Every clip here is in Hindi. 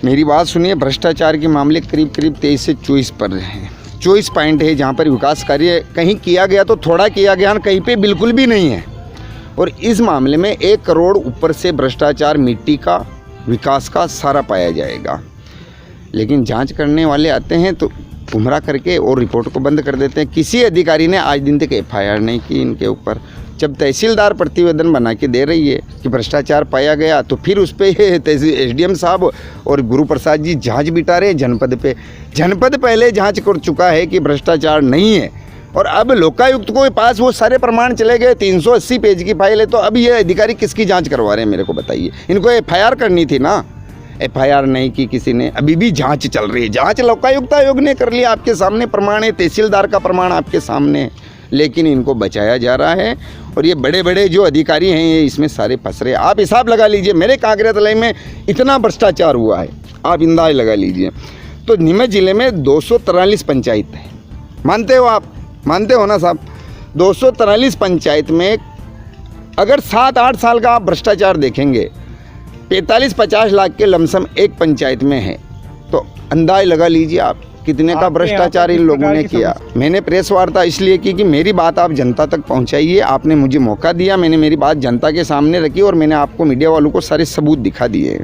मेरी बात सुनिए, भ्रष्टाचार के मामले करीब करीब 23 से 24 पर हैं। 24 पॉइंट है जहाँ पर विकास कार्य कहीं किया गया तो थोड़ा किया गया, कहीं पे बिल्कुल भी नहीं है। और इस मामले में 1 करोड़ ऊपर से भ्रष्टाचार, मिट्टी का, विकास का सारा पाया जाएगा। लेकिन जांच करने वाले आते हैं तो गुमराह करके और रिपोर्ट को बंद कर देते हैं। किसी अधिकारी ने आज दिन तक FIR नहीं की इनके ऊपर। जब तहसीलदार प्रतिवेदन बना के दे रही है कि भ्रष्टाचार पाया गया, तो फिर उस पर SDM साहब और गुरु प्रसाद जी जांच बिठा रहे जनपद पे। जनपद पहले जांच कर चुका है कि भ्रष्टाचार नहीं है, और अब लोकायुक्त को पास वो सारे प्रमाण चले गए। 380 पेज की फाइल है, तो अब ये अधिकारी किसकी जांच करवा रहे हैं मेरे को बताइए। इनको FIR करनी थी ना, FIR नहीं की किसी ने। अभी भी जांच चल रही है। जांच लोकायुक्त आयोग ने कर लिया, आपके सामने प्रमाण है, तहसीलदार का प्रमाण आपके सामने है, लेकिन इनको बचाया जा रहा है। और ये बड़े बड़े जो अधिकारी हैं ये इसमें सारे फंस रहे हैं। आप हिसाब लगा लीजिए, मेरे कांकरिया तलाई में इतना भ्रष्टाचार हुआ है, आप अंदाज लगा लीजिए। तो नीमच ज़िले में 243 पंचायत है, मानते हो आप, मानते हो ना साहब? 243 पंचायत में अगर 7-8 साल का आप भ्रष्टाचार देखेंगे, 45-50 लाख के लमसम एक पंचायत में है, तो अंदाज लगा लीजिए आप कितने का भ्रष्टाचार इन लोगों ने किया। मैंने प्रेस वार्ता इसलिए की कि मेरी बात आप जनता तक पहुंचाइए। आपने मुझे मौका दिया, मैंने मेरी बात जनता के सामने रखी और मैंने आपको मीडिया वालों को सारे सबूत दिखा दिए।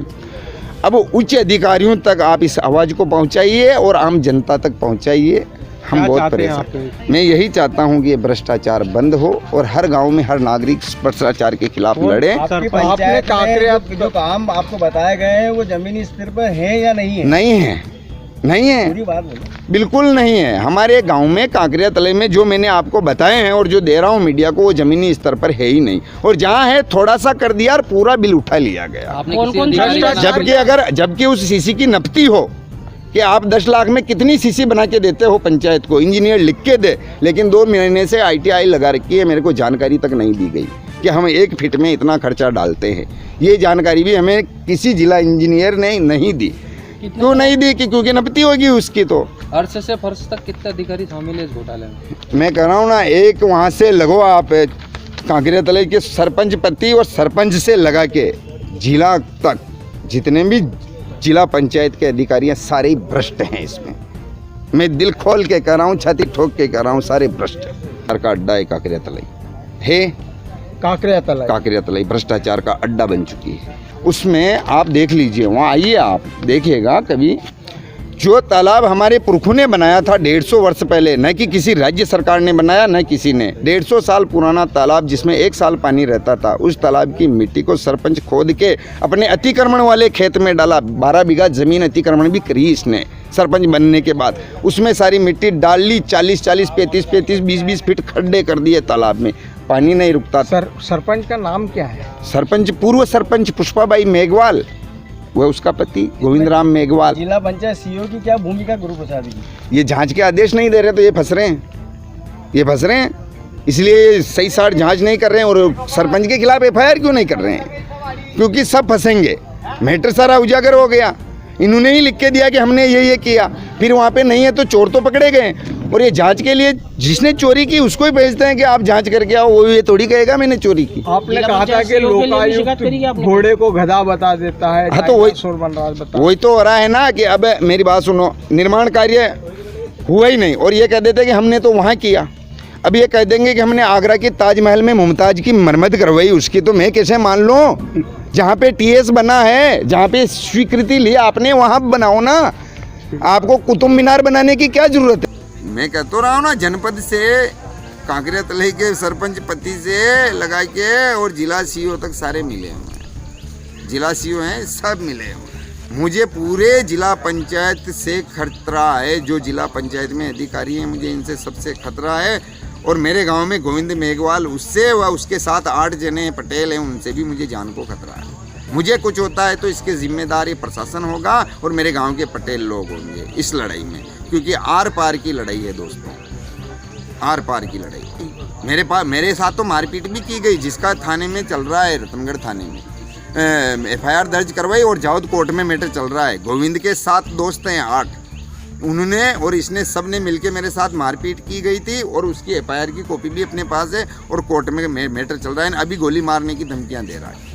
अब उच्च अधिकारियों तक आप इस आवाज़ को पहुंचाइए और आम जनता तक पहुंचाइए। हम बहुत परेशान। मैं यही चाहता हूं कि ये भ्रष्टाचार बंद हो और हर गांव में हर नागरिक भ्रष्टाचार के खिलाफ लड़े। आपने कांकरिया जो काम आपको बताए गए हैं वो जमीनी स्तर पर है या नहीं है? नहीं है, नहीं है, पूरी बात बोलो। बिल्कुल नहीं है। हमारे गांव में कांकरिया तले में जो मैंने आपको बताए हैं और जो दे रहा हूं मीडिया को, वो जमीनी स्तर पर है ही नहीं। और जहां है थोड़ा सा कर दिया और पूरा बिल उठा लिया गया। जबकि उस सीसी की नपती हो कि आप 10 लाख में कितनी सीसी बना के देते हो पंचायत को, इंजीनियर लिख के दे, लेकिन 2 महीने से ITI लगा रखी है, मेरे को जानकारी तक नहीं दी गई कि हम 1 फीट में इतना खर्चा डालते हैं। ये जानकारी भी हमें किसी जिला इंजीनियर ने नहीं दी। क्यों नहीं दी? कि क्योंकि नपती होगी उसकी। तो अर्श से फर्श तक कितने अधिकारी शामिल है इस घोटाले में? मैं कह रहा हूँ ना, एक वहाँ से लगो आप कांकरिया तले के सरपंच पति और सरपंच से लगा के जिला तक जितने भी जिला पंचायत के अधिकारी हैं सारे भ्रष्ट हैं। इसमें मैं दिल खोल के कह रहा हूँ, छाती ठोक के कह रहा हूँ, सारे भ्रष्ट हैं। का अड्डा है कांकरिया तलाई, है कांकरिया तलाई भ्रष्टाचार का अड्डा बन चुकी है। उसमें आप देख लीजिए, वहाँ आइए आप देखिएगा कभी। जो तालाब हमारे पुरखों ने बनाया था 150 वर्ष पहले, न कि किसी राज्य सरकार ने बनाया न किसी ने, 150 साल पुराना तालाब जिसमें 1 साल पानी रहता था, उस तालाब की मिट्टी को सरपंच खोद के अपने अतिक्रमण वाले खेत में डाला। 12 बीघा जमीन अतिक्रमण भी करी इसने सरपंच बनने के बाद। उसमें सारी मिट्टी डाल ली, 40-40, 35-35, 20-20 फीट खड्डे कर दिए तालाब में, पानी नहीं रुकता। सरपंच का नाम क्या है? सरपंच, पूर्व सरपंच पुष्पाबाई मेघवाल, वह उसका पति गोविंद राम मेघवाल। जिला पंचायत CEO की क्या भूमिका गुरु प्रसाद की? ये जांच के आदेश नहीं दे रहे तो ये फंस रहे हैं, ये फंस रहे हैं। इसलिए सही साठ जांच नहीं कर रहे हैं। और सरपंच के खिलाफ FIR क्यों नहीं कर रहे हैं? क्योंकि सब फंसेंगे। मैटर सारा उजागर हो गया। इन्होंने ही लिख के दिया कि हमने ये किया, फिर वहाँ पे नहीं है तो चोर तो पकड़े गए। और ये जांच के लिए जिसने चोरी की उसको ही भेजते हैं कि आप जांच करके आओ, वो ये थोड़ी कहेगा मैंने चोरी की। आपने कहा था कि लोकायुक्त घोड़े को गधा बता देता है। हाँ, तो वही तो हो रहा है ना कि अब मेरी बात सुनो, निर्माण कार्य हुआ ही नहीं और ये कह देते कि हमने तो वहाँ किया। अब ये कह देंगे कि हमने आगरा के ताजमहल में मुमताज की मरम्मत करवाई, उसकी तो मैं कैसे मान लूँ? जहाँ पे TS बना है, जहाँ पे स्वीकृति ली आपने, वहाँ बनाओ ना। आपको कुतुब मीनार बनाने की क्या जरूरत है? मैं कह तो रहा हूँ ना, जनपद से कांकरिया तलाई के सरपंच पति से लगा के और जिला CO तक सारे मिले हुए हैं। जिला CO हैं, सब मिले हुए हैं। मुझे पूरे जिला पंचायत से खतरा है। जो जिला पंचायत में अधिकारी हैं, मुझे इनसे सबसे खतरा है। और मेरे गांव में गोविंद मेघवाल, उससे व उसके साथ 8 जने पटेल हैं, उनसे भी मुझे जान को खतरा है। मुझे कुछ होता है तो इसके जिम्मेदार प्रशासन होगा और मेरे गांव के पटेल लोग होंगे इस लड़ाई में, क्योंकि आर पार की लड़ाई है दोस्तों, आर पार की लड़ाई। मेरे साथ तो मारपीट भी की गई, जिसका थाने में चल रहा है, रतनगढ़ थाने में FIR दर्ज करवाई और जावद कोर्ट में मैटर चल रहा है। गोविंद के 7 दोस्त हैं, 8, उन्होंने और इसने सब ने मिलके मेरे साथ मारपीट की गई थी और उसकी FIR की कॉपी भी अपने पास है और कोर्ट में मैटर चल रहा है। अभी गोली मारने की धमकियां दे रहा है।